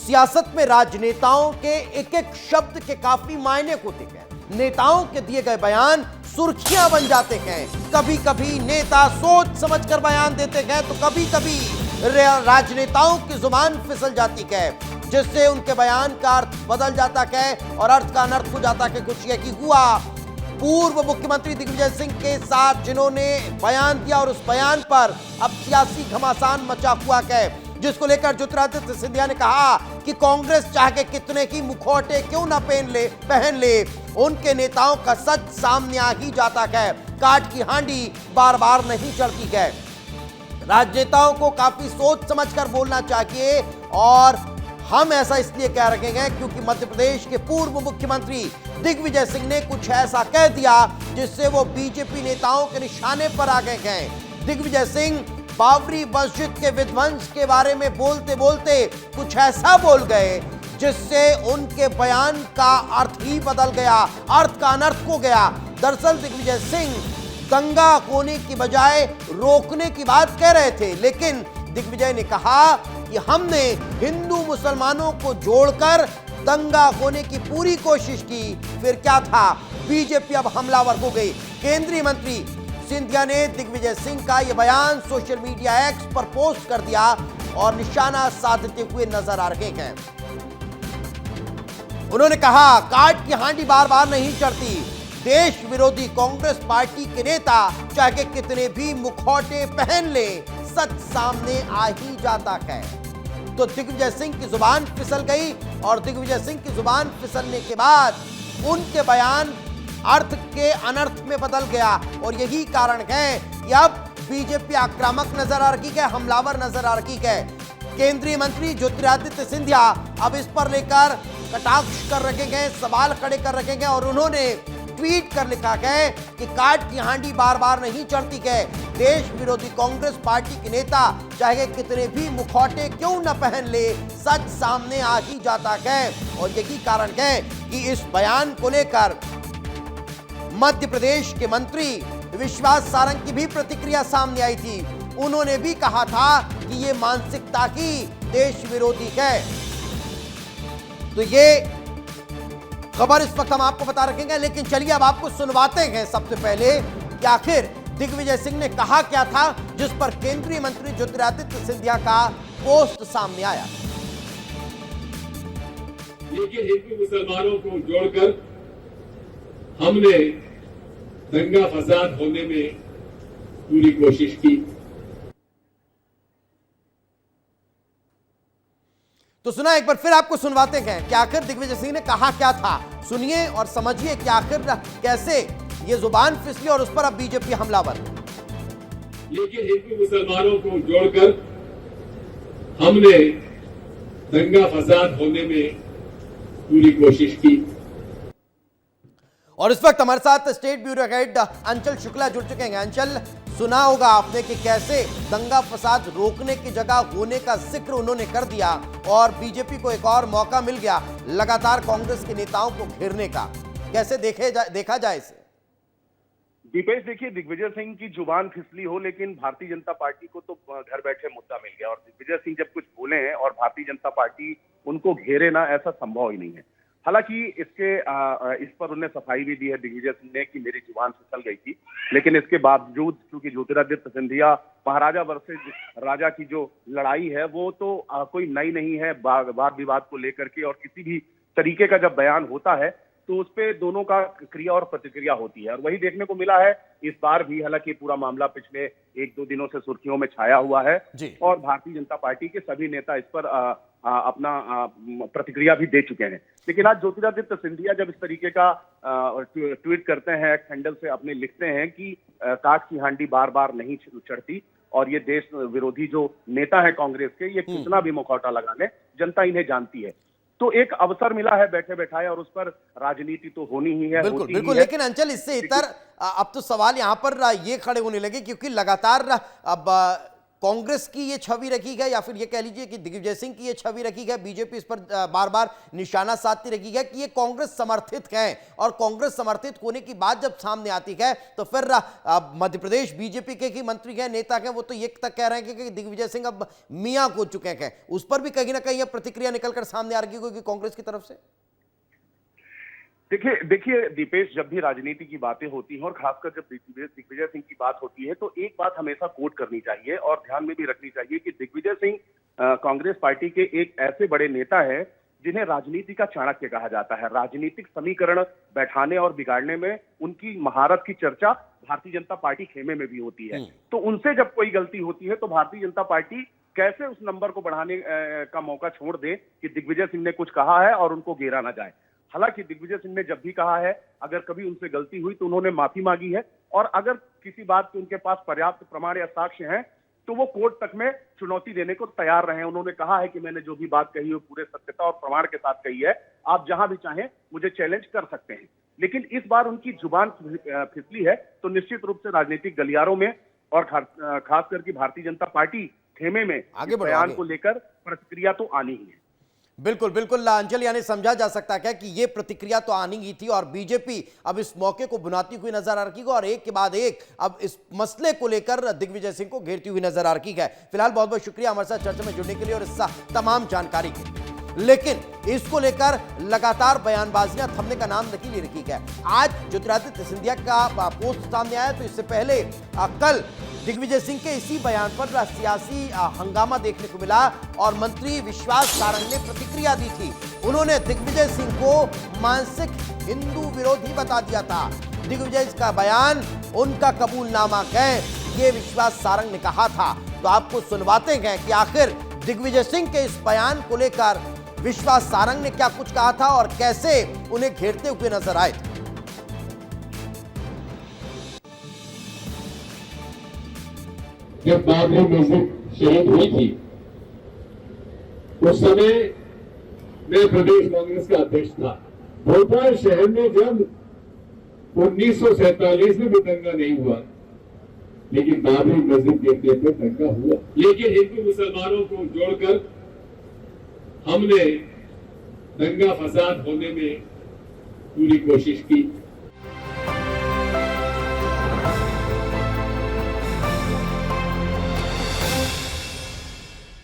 सियासत में राजनेताओं के एक एक शब्द के काफी मायने होते हैं। नेताओं के दिए गए बयान सुर्खियां बन जाते हैं। कभी कभी नेता सोच समझकर बयान देते हैं तो कभी कभी राजनेताओं की जुबान फिसल जाती है, जिससे उनके बयान का अर्थ बदल जाता है और अर्थ का अनर्थ हो जाता है। कुछ यही हुआ पूर्व मुख्यमंत्री दिग्विजय सिंह के साथ, जिन्होंने बयान दिया और उस बयान पर अब सियासी घमासान मचा हुआ है, जिसको लेकर ज्योतिरादित्य सिंधिया ने कहा कि कांग्रेस चाहे कितने ही मुखौटे क्यों ना पहन ले, उनके नेताओं का सच सामने आ ही जाता है। काट की हांडी बार बार नहीं चढ़ती है। राजनेताओं को काफी सोच समझकर बोलना चाहिए और हम ऐसा इसलिए कह रहे हैं क्योंकि मध्य प्रदेश के पूर्व मुख्यमंत्री दिग्विजय सिंह ने कुछ ऐसा कह दिया जिससे वो बीजेपी नेताओं के निशाने पर आ गए हैं। दिग्विजय सिंह बाबरी मस्जिद के विध्वंस के बारे में बोलते बोलते कुछ ऐसा बोल गए जिससे उनके बयान का अर्थ ही बदल गया, अर्थ का अनर्थ हो गया। दरअसल दिग्विजय सिंह दंगा होने की बजाय रोकने की बात कह रहे थे, लेकिन दिग्विजय ने कहा कि हमने हिंदू मुसलमानों को जोड़कर दंगा होने की पूरी कोशिश की, फिर क्या था, बीजेपी अब हमलावर हो गई। केंद्रीय मंत्री सिंधिया ने दिग्विजय सिंह का यह बयान सोशल मीडिया एक्स पर पोस्ट कर दिया और निशाना साधते हुए नजर आ रहे हैं। उन्होंने कहा, काट की हांडी बार बार नहीं चढ़ती। देश विरोधी कांग्रेस पार्टी के नेता चाहे कितने भी मुखौटे पहन ले, सच सामने आ ही जाता है। तो दिग्विजय सिंह की जुबान फिसल गई और दिग्विजय सिंह की जुबान फिसलने के बाद उनके बयान अर्थ के अनर्थ में बदल गया और यही कारण है कि अब बीजेपी आक्रामक नजर आ रही है, हमलावर नजर आ रही है। केंद्रीय मंत्री ज्योतिरादित्य सिंधिया अब इस पर लेकर कटाक्ष कर रखे गए, सवाल खड़े कर रखे गए और उन्होंने ट्वीट कर लिखा है कि काट की हांडी बार बार नहीं चढ़ती है। देश विरोधी कांग्रेस पार्टी के नेता चाहे कितने भी मुखौटे क्यों न पहन ले, सच सामने आ ही जाता है और यही कारण है कि इस बयान को लेकर मध्य प्रदेश के मंत्री विश्वास सारंग की भी प्रतिक्रिया सामने आई थी। उन्होंने भी कहा था कि ये मानसिकता ही देश विरोधी है। तो ये खबर इस वक्त हम आपको बता रखेंगे, लेकिन चलिए अब आपको सुनवाते हैं सबसे पहले कि आखिर दिग्विजय सिंह ने कहा क्या था, जिस पर केंद्रीय मंत्री ज्योतिरादित्य सिंधिया का पोस्ट सामने आया। लेकिन हिंदू मुसलमानों को जोड़कर हमने दंगा फसाद होने में पूरी कोशिश की। तो सुना, एक बार फिर आपको सुनवाते हैं कि आखिर दिग्विजय सिंह ने कहा क्या था। सुनिए और समझिए कि आखिर कैसे ये जुबान फिसली और उस पर अब बीजेपी हमलावर। लेकिन हिंदू मुसलमानों को जोड़कर हमने दंगा फसाद होने में पूरी कोशिश की। और इस वक्त हमारे साथ स्टेट ब्यूरो हेड अंचल शुक्ला जुड़ चुके हैं। अंचल, सुना होगा आपने कि कैसे दंगा फसाद रोकने की जगह होने का जिक्र उन्होंने कर दिया और बीजेपी को एक और मौका मिल गया लगातार कांग्रेस के नेताओं को घेरने का। कैसे देखा जाए इसे? दीपेश, देखिए, दिग्विजय सिंह की जुबान फिसली हो लेकिन भारतीय जनता पार्टी को तो घर बैठे मुद्दा मिल गया और दिग्विजय सिंह जब कुछ बोले हैं और भारतीय जनता पार्टी उनको घेरे ना, ऐसा संभव ही नहीं है। हालांकि इस पर उन्हें सफाई भी दी है दिग्विजय सिंह ने कि मेरी जुबान फिसल गई थी, लेकिन इसके बावजूद क्योंकि ज्योतिरादित्य सिंधिया महाराजा वर्सेज राजा की जो लड़ाई है वो तो कोई नई नहीं है। वाद विवाद को लेकर के और किसी भी तरीके का जब बयान होता है तो उस पे दोनों का क्रिया और प्रतिक्रिया होती है और वही देखने को मिला है इस बार भी। हालांकि पूरा मामला पिछले 1-2 दिनों से सुर्खियों में छाया हुआ है और भारतीय जनता पार्टी के सभी नेता इस पर अपना प्रतिक्रिया भी दे चुके हैं। लेकिन आज ज्योतिरादित्य सिंधिया जब इस तरीके का ट्वीट करते हैं, हैंडल से अपने लिखते हैं कि काट की हांडी बार बार नहीं चढ़ती और ये देश विरोधी जो नेता है कांग्रेस के, ये कितना भी मुखौटा लगा ले, जनता इन्हें जानती है। तो एक अवसर मिला है बैठे बैठाए और उस पर राजनीति तो होनी ही है। बिल्कुल बिल्कुल, लेकिन अंचल, इससे इतर अब तो सवाल यहाँ पर ये खड़े होने लगे क्योंकि लगातार अब कांग्रेस की ये छवि रखी है या फिर ये कह लीजिए कि दिग्विजय सिंह की ये छवि रखी है, बीजेपी इस पर बार बार निशाना साधती रखी है कि ये कांग्रेस समर्थित है, और कांग्रेस समर्थित होने की बात जब सामने आती है तो फिर मध्य प्रदेश बीजेपी के ही मंत्री हैं, नेता हैं, वो तो ये तक कह रहे हैं कि दिग्विजय सिंह अब मियां हो चुके हैं। उस पर भी कहीं ना कहीं प्रतिक्रिया निकलकर सामने आ रही होगी कांग्रेस की तरफ से। देखिए दीपेश, जब भी राजनीति की बातें होती हैं और खासकर जब दिग्विजय सिंह की बात होती है तो एक बात हमेशा कोट करनी चाहिए और ध्यान में भी रखनी चाहिए कि दिग्विजय सिंह कांग्रेस पार्टी के एक ऐसे बड़े नेता है जिन्हें राजनीति का चाणक्य कहा जाता है। राजनीतिक समीकरण बैठाने और बिगाड़ने में उनकी महारत की चर्चा भारतीय जनता पार्टी खेमे में भी होती है। तो उनसे जब कोई गलती होती है तो भारतीय जनता पार्टी कैसे उस नंबर को बढ़ाने का मौका छोड़ दे कि दिग्विजय सिंह ने कुछ कहा है और उनको घेरा ना जाए। हालांकि दिग्विजय सिंह ने जब भी कहा है, अगर कभी उनसे गलती हुई तो उन्होंने माफी मांगी है, और अगर किसी बात के उनके पास पर्याप्त प्रमाण या साक्ष्य हैं तो वो कोर्ट तक में चुनौती देने को तैयार रहे। उन्होंने कहा है कि मैंने जो भी बात कही है पूरे सत्यता और प्रमाण के साथ कही है, आप जहां भी चाहें मुझे चैलेंज कर सकते हैं। लेकिन इस बार उनकी जुबान फिसली है तो निश्चित रूप से राजनीतिक गलियारों में और खास करके भारतीय जनता पार्टी खेमे में बयान को लेकर प्रतिक्रिया तो आनी ही है। बिल्कुल बिल्कुल अंचल, यानी समझा जा सकता है कि ये प्रतिक्रिया तो आनी ही थी और बीजेपी अब इस मौके को बुनाती हुई नजर आ रही है और एक के बाद एक अब इस मसले को लेकर दिग्विजय सिंह को घेरती हुई नजर आ रही है। फिलहाल बहुत बहुत शुक्रिया हमारे साथ चर्चा में जुड़ने के लिए और इस तमाम जानकारी के लिए। लेकिन इसको लेकर लगातार बयानबाजियां थमने का नाम नहीं ले रही है। आज ज्योतिरादित्य सिंधिया का पोस्ट सामने आया तो इससे पहले कल दिग्विजय सिंह के इसी बयान पर सियासी हंगामा देखने को मिला और मंत्री विश्वास सारंग ने प्रतिक्रिया दी थी। उन्होंने दिग्विजय सिंह को मानसिक हिंदू विरोधी बता दिया था। दिग्विजय का बयान उनका कबूलनामा है, ये विश्वास सारंग ने कहा था। तो आपको सुनवाते हैं कि आखिर दिग्विजय सिंह के इस बयान को लेकर विश्वास सारंग ने क्या कुछ कहा था और कैसे उन्हें घेरते हुए नजर आए थे। जब बाबरी मस्जिद शहीद हुई थी उस समय मैं प्रदेश कांग्रेस का अध्यक्ष था। भोपाल शहर में जब 1947 में भी दंगा नहीं हुआ, लेकिन बाबरी मस्जिद गिरने पर दंगा हुआ। लेकिन हिंदू मुसलमानों को जोड़कर हमने दंगा फसाद होने में पूरी कोशिश की।